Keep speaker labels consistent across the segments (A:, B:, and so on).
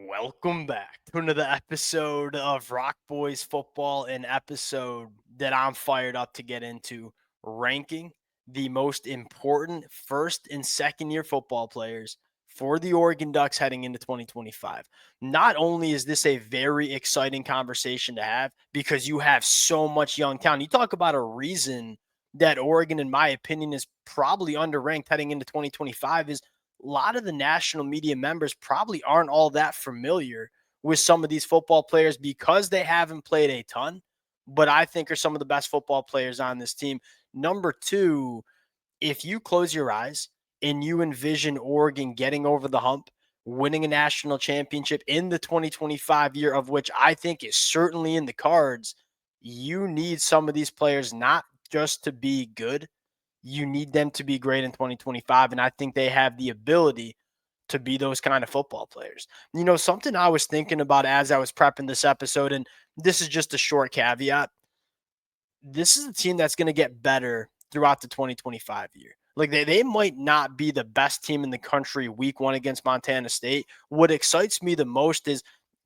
A: Welcome back to another episode of Rock Boys Football, an episode that I'm fired up to get into, ranking the most important first and second year football players for the Oregon Ducks heading into 2025. Not only is this a very exciting conversation to have because you have so much young talent. You talk about a reason that Oregon, in my opinion, is probably underranked heading into 2025 is a lot of the national media members probably aren't all that familiar with some of these football players because they haven't played a ton, but I think are some of the best football players on this team. Number two, if you close your eyes and you envision Oregon getting over the hump, winning a national championship in the 2025 year, of which I think is certainly in the cards, you need some of these players not just to be good, you need them to be great in 2025. And I think they have the ability to be those kind of football players. Something I was thinking about as I was prepping this episode, and this is just a short caveat. This is a team that's going to get better throughout the 2025 year. Like they might not be the best team in the country week one against Montana State. What excites me the most is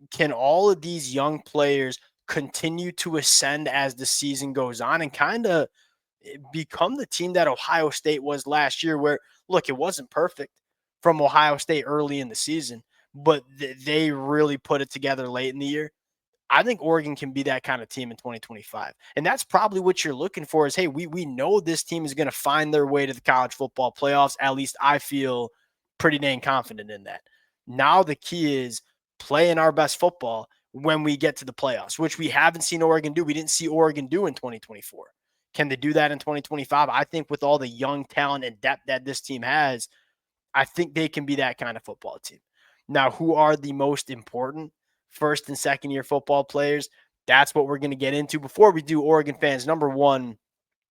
A: can all of these young players continue to ascend as the season goes on and kind of become the team that Ohio State was last year, where, look, it wasn't perfect from Ohio State early in the season, but they really put it together late in the year. I think Oregon can be that kind of team in 2025. And that's probably what you're looking for is, hey, we know this team is going to find their way to the college football playoffs. At least I feel pretty dang confident in that. Now the key is playing our best football when we get to the playoffs, which we haven't seen Oregon do. We didn't see Oregon do in 2024. Can they do that in 2025? I think with all the young talent and depth that this team has, I think they can be that kind of football team. Now, who are the most important first and second year football players? That's what we're going to get into. Before we do, Oregon fans, number one,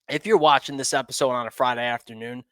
A: if you're watching this episode on a Friday afternoon,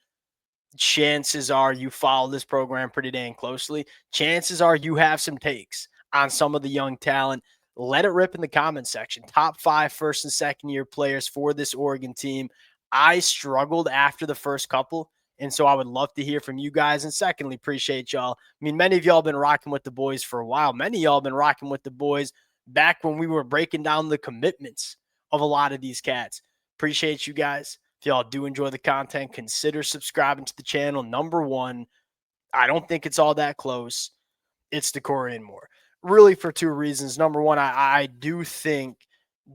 A: chances are you follow this program pretty dang closely. Chances are you have some takes on some of the young talent. Let it rip in the comment section. Top five first and second year players for this Oregon team. I struggled after the first couple, and so I would love to hear from you guys. And secondly, appreciate y'all. I mean, many of y'all been rocking with the boys for a while. Many of y'all been rocking with the boys back when we were breaking down the commitments of a lot of these cats. Appreciate you guys. If y'all do enjoy the content, consider subscribing to the channel. Number one, I don't think it's all that close. It's Decorian Moore. Really for two reasons. Number one, I do think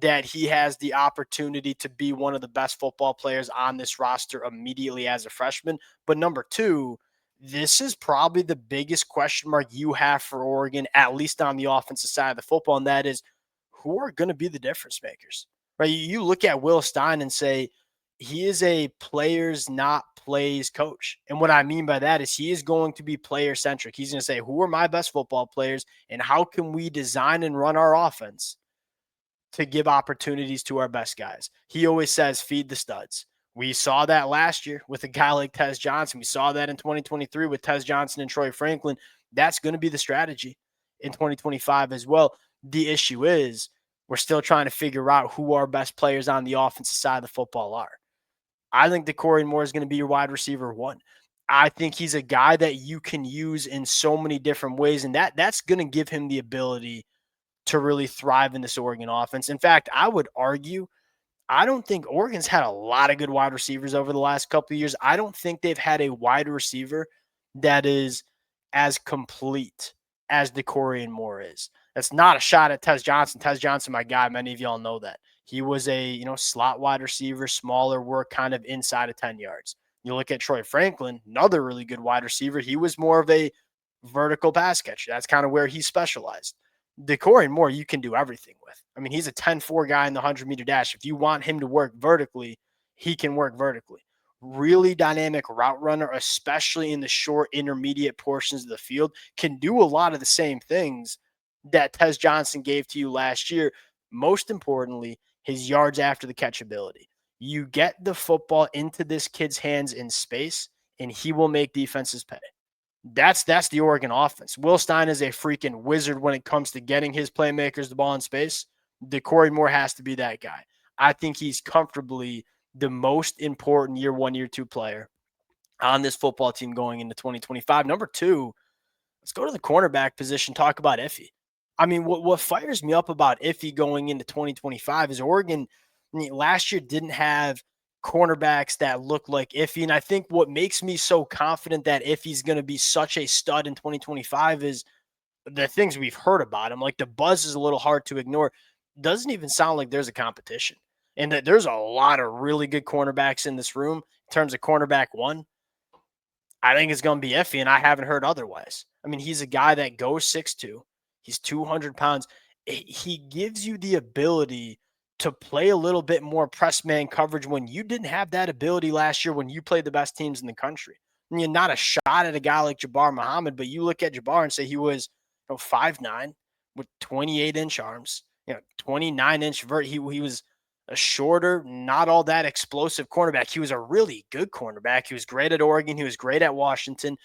A: that he has the opportunity to be one of the best football players on this roster immediately as a freshman. But number two, this is probably the biggest question mark you have for Oregon, at least on the offensive side of the football, and that is who are going to be the difference makers, right? You look at Will Stein and say, he is a players, not plays coach. And what I mean by that is he is going to be player centric. He's going to say, who are my best football players and how can we design and run our offense to give opportunities to our best guys? He always says, feed the studs. We saw that last year with a guy like Tez Johnson. We saw that in 2023 with Tez Johnson and Troy Franklin. That's going to be the strategy in 2025 as well. The issue is we're still trying to figure out who our best players on the offensive side of the football are. I think Decorian Moore is going to be your wide receiver one. I think he's a guy that you can use in so many different ways, and that's going to give him the ability to really thrive in this Oregon offense. In fact, I would argue I don't think Oregon's had a lot of good wide receivers over the last couple of years. I don't think they've had a wide receiver that is as complete as Decorian Moore is. That's not a shot at Tez Johnson. Tez Johnson, my guy, many of y'all know that. He was a, slot wide receiver, smaller work, kind of inside of 10 yards. You look at Troy Franklin, another really good wide receiver. He was more of a vertical pass catcher. That's kind of where he specialized. Decorian Moore, you can do everything with. I mean, he's a 10-4 guy in the 100-meter dash. If you want him to work vertically, he can work vertically. Really dynamic route runner, especially in the short intermediate portions of the field, can do a lot of the same things that Tez Johnson gave to you last year. Most importantly, his yards after the catch ability. You get the football into this kid's hands in space, and he will make defenses pay. That's the Oregon offense. Will Stein is a freaking wizard when it comes to getting his playmakers the ball in space. Decorian Moore has to be that guy. I think he's comfortably the most important year one, year two player on this football team going into 2025. Number two, Let's go to the cornerback position, talk about Iffy. I mean, what fires me up about Iffy going into 2025 is Oregon last year didn't have cornerbacks that look like Iffy. And I think what makes me so confident that Iffy's going to be such a stud in 2025 is the things we've heard about him. Like the buzz is a little hard to ignore. Doesn't even sound like there's a competition. And that there's a lot of really good cornerbacks in this room in terms of cornerback one. I think it's going to be iffy, and I haven't heard otherwise. I mean, he's a guy that goes 6'2". He's 200 pounds. He gives you the ability to play a little bit more press man coverage when you didn't have that ability last year when you played the best teams in the country. And you're not a shot at a guy like Jabbar Muhammad, but you look at Jabbar and say he was 5'9" with 28-inch arms, 29-inch vert. He was a shorter, not all that explosive cornerback. He was a really good cornerback. He was great at Oregon. He was great at Washington,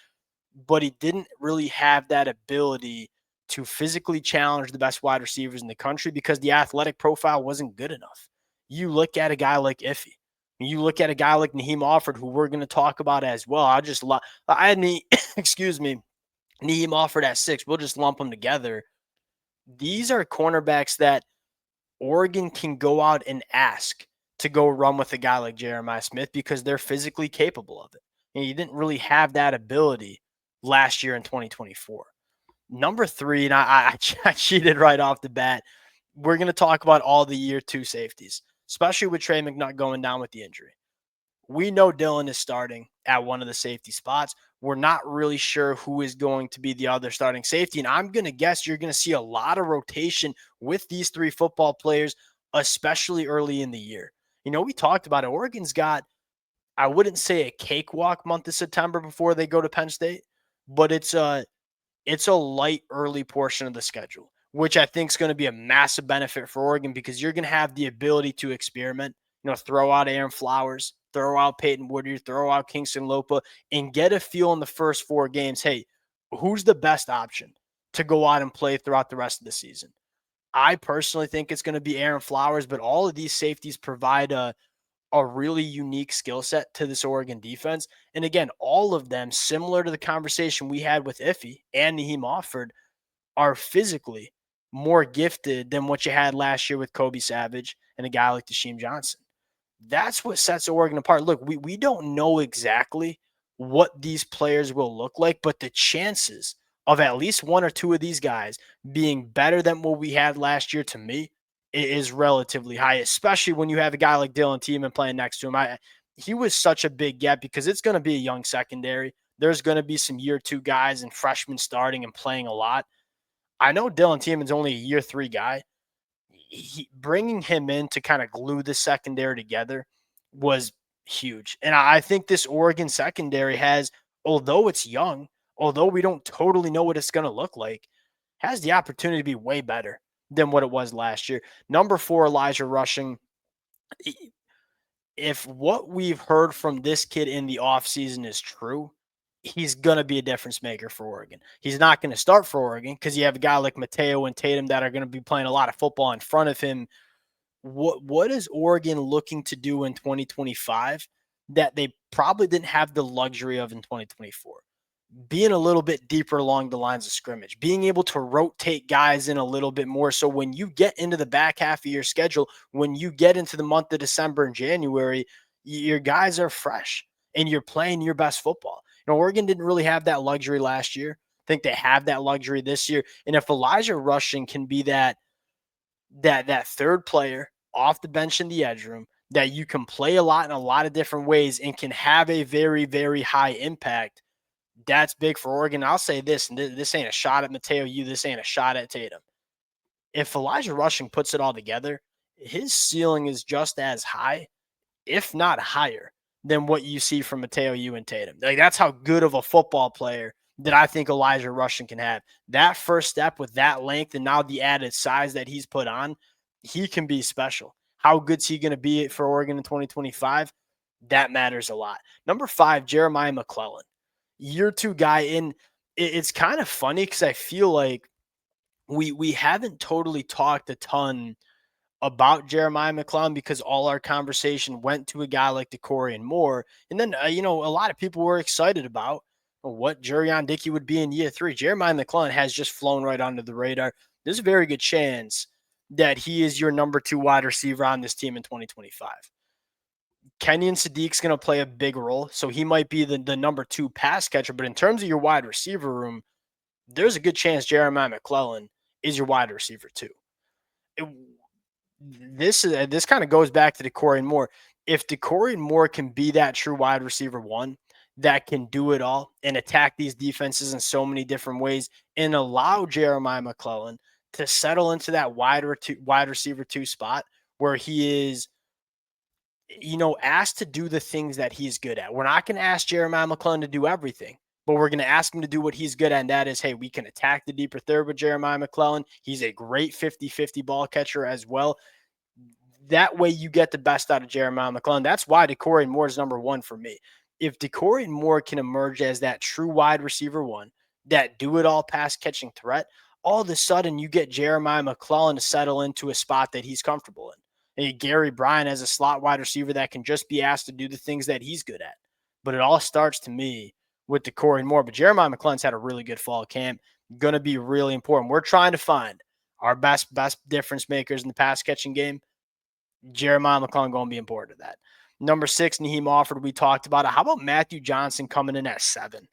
A: but he didn't really have that ability to physically challenge the best wide receivers in the country because the athletic profile wasn't good enough. You look at a guy like Iffy. You look at a guy like Naheem Offord, who we're going to talk about as well. I need, excuse me, Naheem Offord at 6. We'll just lump them together. These are cornerbacks that Oregon can go out and ask to go run with a guy like Jeremiah Smith because they're physically capable of it. And you didn't really have that ability last year in 2024. Number 3, and I cheated right off the bat. We're going to talk about all the year 2 safeties, especially with Trey McNutt going down with the injury. We know Dylan is starting at one of the safety spots. We're not really sure who is going to be the other starting safety. And I'm going to guess you're going to see a lot of rotation with these 3 football players, especially early in the year. We talked about it. Oregon's got, I wouldn't say a cakewalk month of September before they go to Penn State, but it's a light early portion of the schedule, which I think is going to be a massive benefit for Oregon because you're going to have the ability to experiment, throw out Aaron Flowers, throw out Peyton Woodard, throw out Kingston Lopa, and get a feel in the first 4 games. Hey, who's the best option to go out and play throughout the rest of the season? I personally think it's going to be Aaron Flowers, but all of these safeties provide a really unique skill set to this Oregon defense. And again, all of them, similar to the conversation we had with Iffy and Naheem Offord, are physically more gifted than what you had last year with Kobe Savage and a guy like Deshaun Johnson. That's what sets Oregon apart. Look, we don't know exactly what these players will look like, but the chances of at least 1 or 2 of these guys being better than what we had last year, to me, is relatively high, especially when you have a guy like Dylan Tiemann playing next to him. He was such a big gap because it's going to be a young secondary. There's going to be some year 2 guys and freshmen starting and playing a lot. I know Dylan Tiemann's only a year 3 guy. Bringing him in to kind of glue the secondary together was huge. And I think this Oregon secondary has, although it's young, although we don't totally know what it's going to look like, has the opportunity to be way better than what it was last year. Number 4, Elijah Rushing. If what we've heard from this kid in the offseason is true, he's going to be a difference maker for Oregon. He's not going to start for Oregon because you have a guy like Mateo and Tatum that are going to be playing a lot of football in front of him. What is Oregon looking to do in 2025 that they probably didn't have the luxury of in 2024? Being a little bit deeper along the lines of scrimmage, being able to rotate guys in a little bit more. So when you get into the back half of your schedule, when you get into the month of December and January, your guys are fresh and you're playing your best football. Oregon didn't really have that luxury last year. I think they have that luxury this year. And if Elijah Rushing can be that third player off the bench in the edge room that you can play a lot in a lot of different ways and can have a very, very high impact, that's big for Oregon. I'll say this, and this ain't a shot at Mateo U. This ain't a shot at Tatum. If Elijah Rushing puts it all together, his ceiling is just as high, if not higher, than what you see from Mateo U and Tatum. Like, that's how good of a football player that I think Elijah Rushing can have. That first step with that length and now the added size that he's put on, he can be special. How good's he going to be for Oregon in 2025? That matters a lot. Number 5, Jeremiah McClellan. Year 2 guy. And it's kind of funny because I feel like we haven't totally talked a ton about Jeremiah McClellan because all our conversation went to a guy like DeCorian Moore. And then, a lot of people were excited about what Jurion Dickey would be in year three. Jeremiah McClellan has just flown right under the radar. There's a very good chance that he is your number two wide receiver on this team in 2025. Kenyon Sadiq's going to play a big role, so he might be the number two pass catcher. But in terms of your wide receiver room, there's a good chance Jeremiah McClellan is your wide receiver too. It, this kind of goes back to DeCorian Moore. If DeCorian Moore can be that true wide receiver one that can do it all and attack these defenses in so many different ways and allow Jeremiah McClellan to settle into that wide receiver two spot where he is, asked to do the things that he's good at. We're not going to ask Jeremiah McClellan to do everything, but we're going to ask him to do what he's good at. And that is, hey, we can attack the deeper third with Jeremiah McClellan. He's a great 50-50 ball catcher as well. That way you get the best out of Jeremiah McClellan. That's why DeCorian Moore is number one for me. If DeCorian Moore can emerge as that true wide receiver one, that do-it-all pass-catching threat, all of a sudden you get Jeremiah McClellan to settle into a spot that he's comfortable in. And Gary Bryant as a slot wide receiver that can just be asked to do the things that he's good at. But it all starts to me with DeCorian Moore. But Jeremiah McClellan's had a really good fall camp. Going to be really important. We're trying to find our best difference makers in the pass-catching game. Jeremiah McClellan going to be important to that. Number 6, Naheem Offord, we talked about it. How about Matthew Johnson coming in at 7?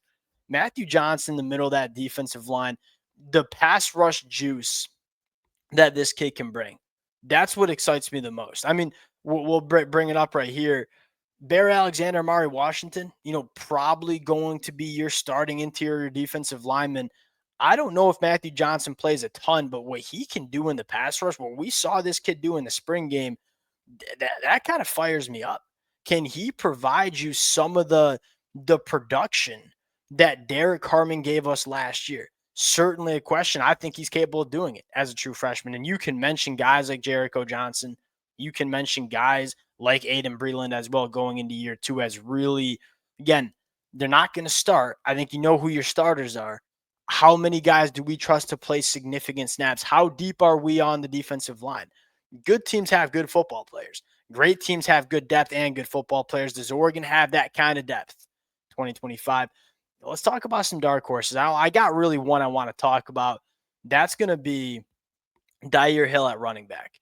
A: Matthew Johnson in the middle of that defensive line, the pass rush juice that this kid can bring. That's what excites me the most. I mean, we'll bring it up right here. Bear Alexander, Amari Washington, probably going to be your starting interior defensive lineman. I don't know if Matthew Johnson plays a ton, but what he can do in the pass rush, what we saw this kid do in the spring game, that kind of fires me up. Can he provide you some of the production that Derek Harmon gave us last year? Certainly a question. I think he's capable of doing it as a true freshman. And you can mention guys like Jericho Johnson. You can mention guys like Aiden Breland as well going into year 2 as really, again, they're not going to start. I think you know who your starters are. How many guys do we trust to play significant snaps? How deep are we on the defensive line? Good teams have good football players. Great teams have good depth and good football players. Does Oregon have that kind of depth? 2025. Let's talk about some dark horses. I got really one I want to talk about. That's going to be Dyer Hill at running back.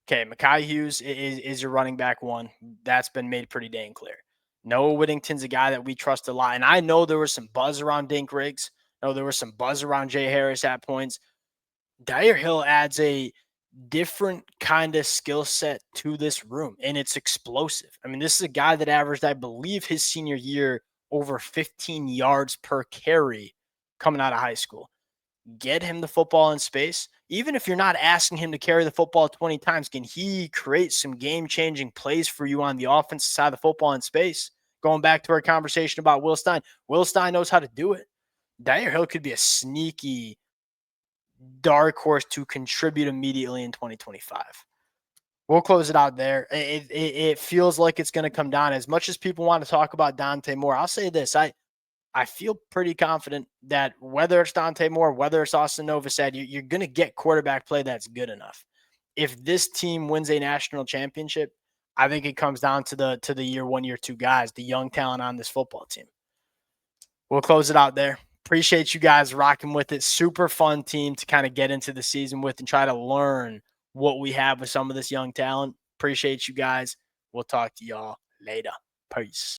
A: Okay, Mekhi Hughes is your running back one. That's been made pretty dang clear. Noah Whittington's a guy that we trust a lot. And I know there was some buzz around Dink Riggs. I know there was some buzz around Jay Harris at points. Dyer Hill adds a different kind of skill set to this room, and it's explosive. I mean, this is a guy that averaged, I believe, his senior year over 15 yards per carry coming out of high school. Get him the football in space. Even if you're not asking him to carry the football 20 times, can he create some game-changing plays for you on the offensive side of the football in space? Going back to our conversation about Will Stein. Will Stein knows how to do it. Dyer Hill could be a sneaky dark horse to contribute immediately in 2025. We'll close it out there. It feels like it's going to come down. As much as people want to talk about Dante Moore, I'll say this. I feel pretty confident that whether it's Dante Moore, whether it's Austin Novosad, you're going to get quarterback play that's good enough. If this team wins a national championship, I think it comes down to the year 1, year 2 guys, the young talent on this football team. We'll close it out there. Appreciate you guys rocking with it. Super fun team to kind of get into the season with and try to learn what we have with some of this young talent. Appreciate you guys. We'll talk to y'all later. Peace.